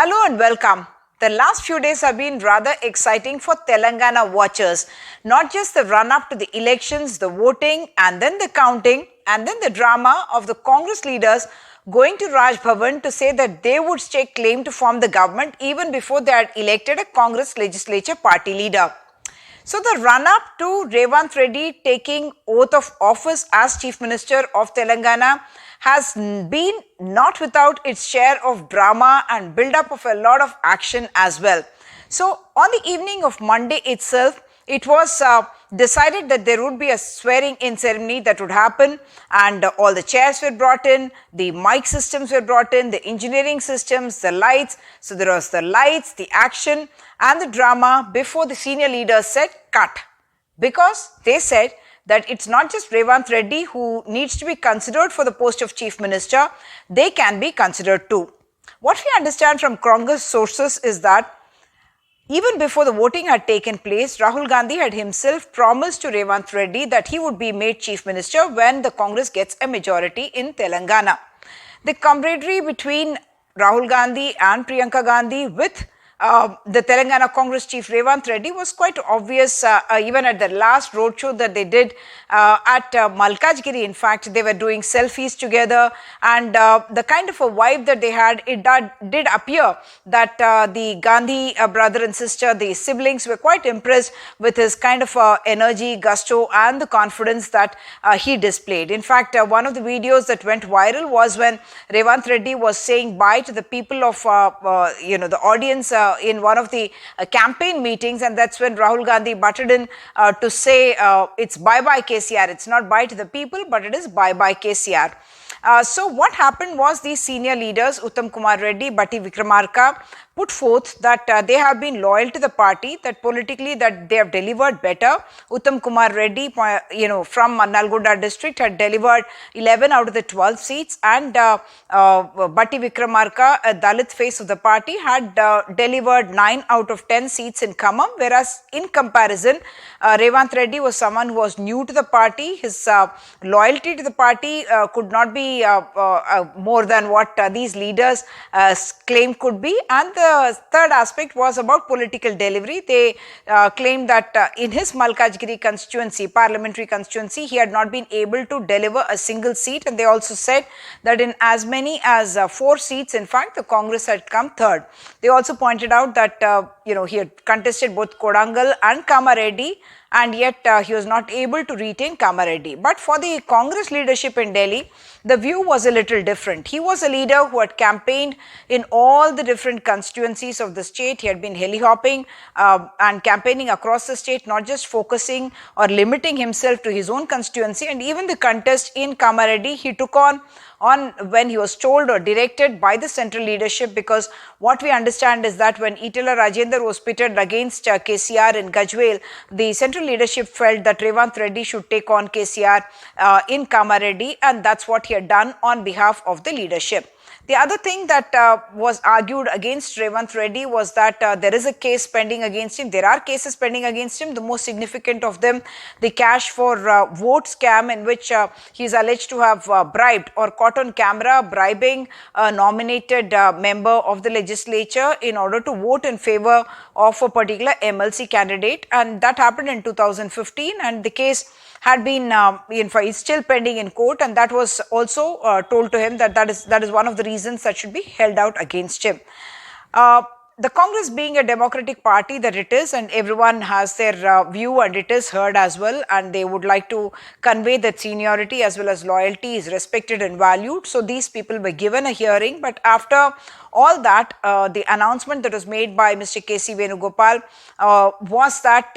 Hello and welcome. The last few days have been rather exciting for Telangana watchers. Not just the run-up to the elections, the voting and then the counting and then the drama of the Congress leaders going to Raj Bhavan to say that they would stake claim to form the government even before they had elected a Congress legislature party leader. So the run-up to Revanth Reddy taking oath of office as Chief Minister of Telangana has been not without its share of drama and build-up of a lot of action as well. So on the evening of Monday itself, it was decided that there would be a swearing-in ceremony that would happen, and all the chairs were brought in, the mic systems were brought in, the engineering systems, the lights. So there was the lights, the action and the drama before the senior leaders said cut, because they said that it's not just Revanth Reddy who needs to be considered for the post of Chief Minister, they can be considered too. What we understand from Congress sources is that even before the voting had taken place, Rahul Gandhi had himself promised to Revanth Reddy that he would be made Chief Minister when the Congress gets a majority in Telangana. The camaraderie between Rahul Gandhi and Priyanka Gandhi with the Telangana Congress Chief Revanth Reddy was quite obvious even at the last roadshow that they did at Malkajgiri. In fact, they were doing selfies together, and the kind of a vibe that they had, it did appear that the Gandhi brother and sister, the siblings, were quite impressed with his kind of energy, gusto and the confidence that he displayed. In fact, one of the videos that went viral was when Revanth Reddy was saying bye to the people of the audience in one of the campaign meetings, and that's when Rahul Gandhi butted in to say it's bye KCR. It's not bye to the people, but it is bye KCR. So what happened was these senior leaders, Uttam Kumar Reddy, Batti Vikramarka, put forth that they have been loyal to the party, that politically that they have delivered better. Uttam Kumar Reddy, from Nalgonda district, had delivered 11 out of the 12 seats, and Batti Vikramarka, a Dalit face of the party, had delivered 9 out of 10 seats in Khammam, whereas in comparison, Revanth Reddy was someone who was new to the party. His loyalty to the party could not be more than what these leaders claimed could be. And the third aspect was about political delivery. They claimed that in his Malkajgiri constituency, parliamentary constituency, he had not been able to deliver a single seat, and they also said that in as many as 4 seats, in fact, the Congress had come third. They also pointed out that he had contested both Kodangal and Kamareddy, and yet he was not able to retain Kamareddy. But for the Congress leadership in Delhi, the view was a little different. He was a leader who had campaigned in all the different constituencies of the state. He had been heli-hopping and campaigning across the state, not just focusing or limiting himself to his own constituency. And even the contest in Kamareddy, he took on when he was told or directed by the central leadership, because what we understand is that when Itala Rajendra was pitted against KCR in Gajwel, the central leadership felt that Revanth Reddy should take on KCR in Kamareddy, and that's what he had done on behalf of the leadership. The other thing that was argued against Revanth Reddy was that there is a case pending against him. There are cases pending against him. The most significant of them, the cash for vote scam, in which he is alleged to have bribed or caught on camera bribing a nominated member of the legislature in order to vote in favor of a particular MLC candidate. And that happened in 2015, and the case had been is still pending in court, and that was also told to him that is one of the reasons that should be held out against him. The Congress, being a democratic party that it is, and everyone has their view and it is heard as well, and they would like to convey that seniority as well as loyalty is respected and valued. So these people were given a hearing, but after all that, the announcement that was made by Mr. K.C. Venugopal was that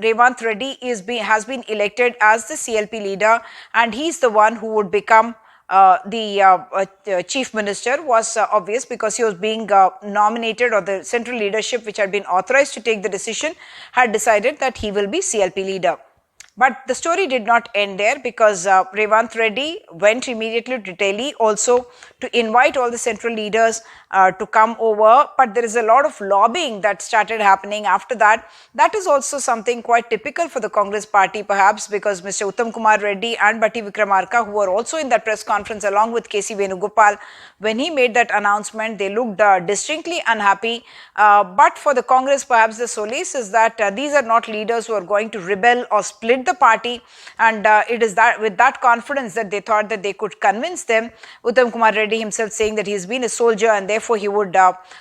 Revanth Reddy has been elected as the CLP leader, and he's the one who would become the Chief Minister. Was obvious because he was being nominated, or the central leadership which had been authorized to take the decision had decided that he will be CLP leader. But the story did not end there, because Revanth Reddy went immediately to Delhi also to invite all the central leaders to come over. But there is a lot of lobbying that started happening after that. That is also something quite typical for the Congress party, perhaps, because Mr. Uttam Kumar Reddy and Batti Vikramarka, who were also in that press conference along with KC Venugopal, when he made that announcement, they looked distinctly unhappy. But for the Congress, perhaps the solace is that these are not leaders who are going to rebel or split the party, and it is that with that confidence that they thought that they could convince them. Uttam Kumar Reddy himself saying that he's been a soldier and therefore he would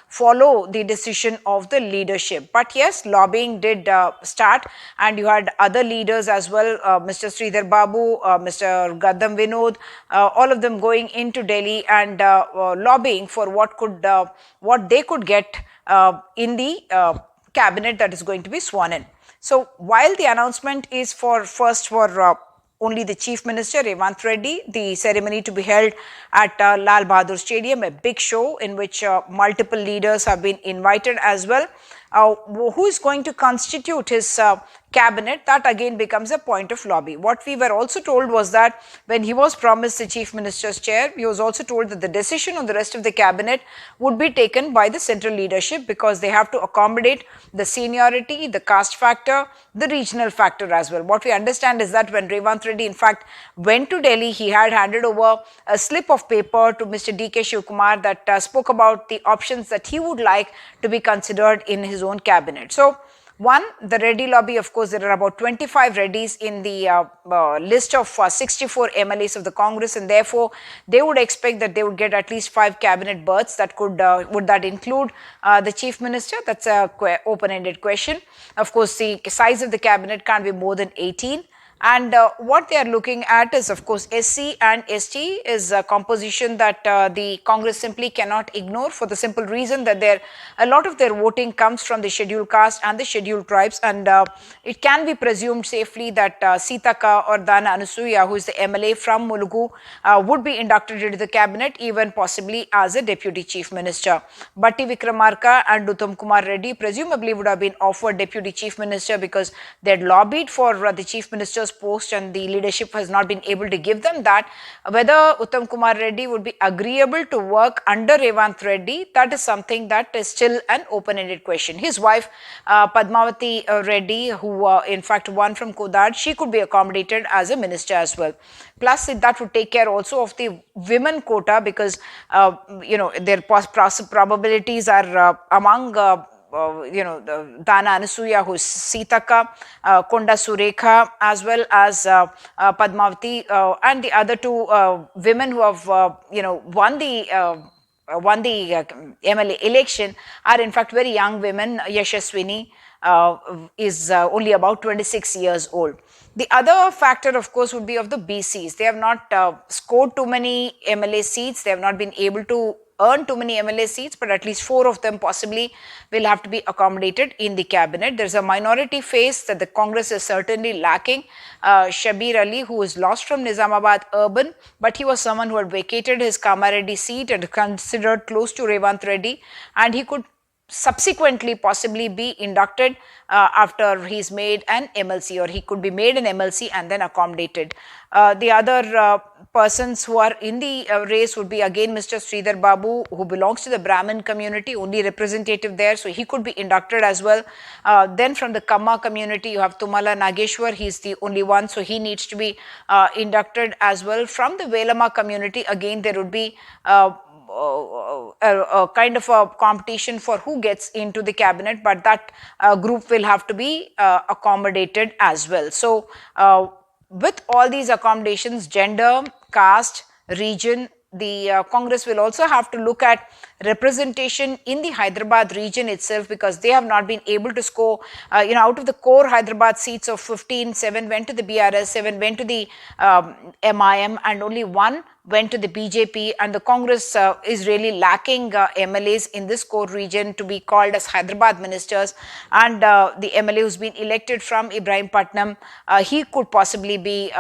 follow the decision of the leadership. But yes, lobbying did start, and you had other leaders as well, Mr. Sridhar Babu, Mr. Gaddam Vinod, all of them going into Delhi and lobbying for what they could get in the cabinet that is going to be sworn in. So while the announcement is for only the Chief Minister, Revanth Reddy, the ceremony to be held at Lal Bahadur Stadium, a big show in which multiple leaders have been invited as well. Who is going to constitute his cabinet, that again becomes a point of lobby. What we were also told was that when he was promised the Chief Minister's chair, he was also told that the decision on the rest of the cabinet would be taken by the central leadership, because they have to accommodate the seniority, the caste factor, the regional factor as well. What we understand is that when Revanth Reddy in fact went to Delhi, he had handed over a slip of paper to Mr. D.K. Shivkumar that spoke about the options that he would like to be considered in his own cabinet. So, one, the Reddy lobby, of course, there are about 25 Reddys in the list of 64 MLAs of the Congress, and therefore they would expect that they would get at least 5 cabinet berths. That could would that include the Chief Minister? That's a open-ended question. Of course, the size of the cabinet can't be more than 18. And what they are looking at is, of course, SC and ST is a composition that the Congress simply cannot ignore, for the simple reason that a lot of their voting comes from the scheduled caste and the scheduled tribes, and it can be presumed safely that Sitaka or Dana Anusuya, who is the MLA from Mulugu, would be inducted into the cabinet, even possibly as a deputy chief minister. Batti Vikramarka and Uttam Kumar Reddy presumably would have been offered deputy chief minister, because they had lobbied for the chief minister's post and the leadership has not been able to give them that. Whether Uttam Kumar Reddy would be agreeable to work under Revanth Reddy, that is something that is still an open-ended question. His wife Padmavati Reddy, who in fact won from Kodad, she could be accommodated as a minister as well. Plus, that would take care also of the women quota, because their probabilities are among Dana Anusuya, who is Sitaka, Konda Surekha, as well as Padmavati, and the other two women who have won the MLA election are in fact very young women. Yashaswini is only about 26 years old. The other factor, of course, would be of the BCs. They have not scored too many MLA seats. They have not been able to earn too many MLA seats, but at least 4 of them possibly will have to be accommodated in the cabinet. There's a minority face that the Congress is certainly lacking. Shabir Ali, who was lost from Nizamabad urban, but he was someone who had vacated his Kamareddy seat and considered close to Revanth Reddy, and he could subsequently possibly be inducted after he's made an MLC, or he could be made an MLC and then accommodated. The other persons who are in the race would be again Mr. Sridhar Babu, who belongs to the Brahmin community, only representative there, so he could be inducted as well. Then from the Kamma community, you have Tumala Nageshwar, he's the only one, so he needs to be inducted as well. From the Velama community, again there would be a kind of a competition for who gets into the cabinet, but that group will have to be accommodated as well. So with all these accommodations, gender, caste, region, the Congress will also have to look at representation in the Hyderabad region itself, because they have not been able to score, out of the core Hyderabad seats of 15, 7 went to the BRS, 7 went to the MIM, and only 1 went to the BJP, and the Congress is really lacking MLAs in this core region to be called as Hyderabad ministers. And the MLA who's been elected from Ibrahimpatnam, he could possibly be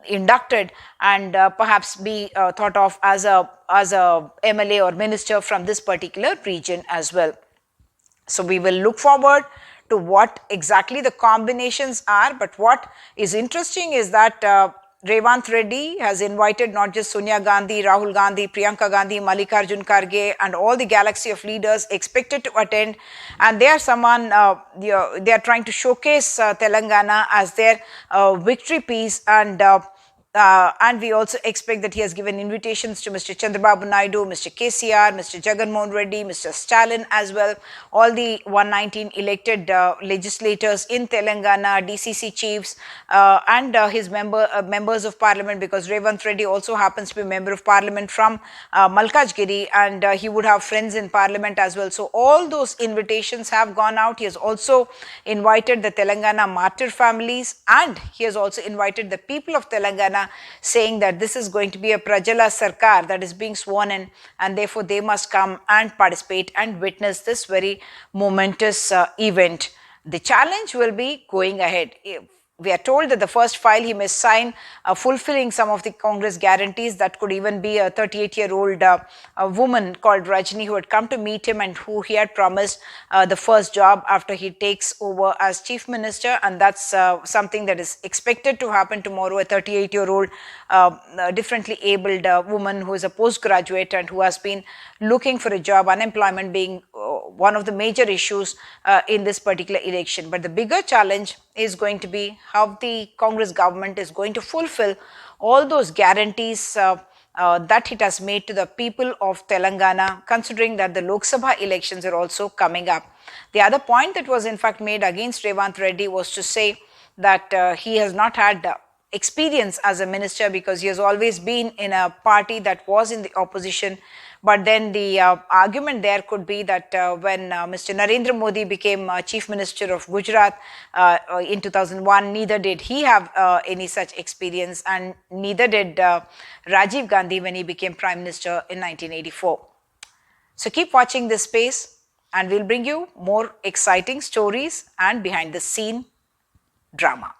inducted and perhaps be thought of as a MLA or minister from this particular region as well. So we will look forward to what exactly the combinations are. But what is interesting is that Revanth Reddy has invited not just Sonia Gandhi, Rahul Gandhi, Priyanka Gandhi, Mallikarjun Kharge, and all the galaxy of leaders expected to attend. And they are someone, they are trying to showcase Telangana as their victory piece. And we also expect that he has given invitations to Mr. Chandrababu Naidu, Mr. KCR, Mr. Jagannath Reddy, Mr. Stalin as well, all the 119 elected legislators in Telangana, DCC chiefs, and his members of parliament, because Revanth Reddy also happens to be a member of parliament from Malkajgiri, and he would have friends in parliament as well. So all those invitations have gone out. He has also invited the Telangana martyr families, and he has also invited the people of Telangana, saying that this is going to be a Prajala Sarkar that is being sworn in, and therefore they must come and participate and witness this very momentous event. The challenge will be going ahead. We are told that the first file he must sign, fulfilling some of the Congress guarantees. That could even be a 38-year-old woman called Rajni, who had come to meet him and who he had promised the first job after he takes over as Chief Minister. And that's something that is expected to happen tomorrow. A 38-year-old differently abled woman who is a postgraduate and who has been looking for a job, unemployment being one of the major issues in this particular election. But the bigger challenge is going to be how the Congress government is going to fulfill all those guarantees that it has made to the people of Telangana, considering that the Lok Sabha elections are also coming up. The other point that was in fact made against Revanth Reddy was to say that he has not had experience as a minister because he has always been in a party that was in the opposition. But then the argument there could be that when Mr. Narendra Modi became Chief Minister of Gujarat in 2001, neither did he have any such experience, and neither did Rajiv Gandhi when he became Prime Minister in 1984. So keep watching this space, and we'll bring you more exciting stories and behind the scene drama.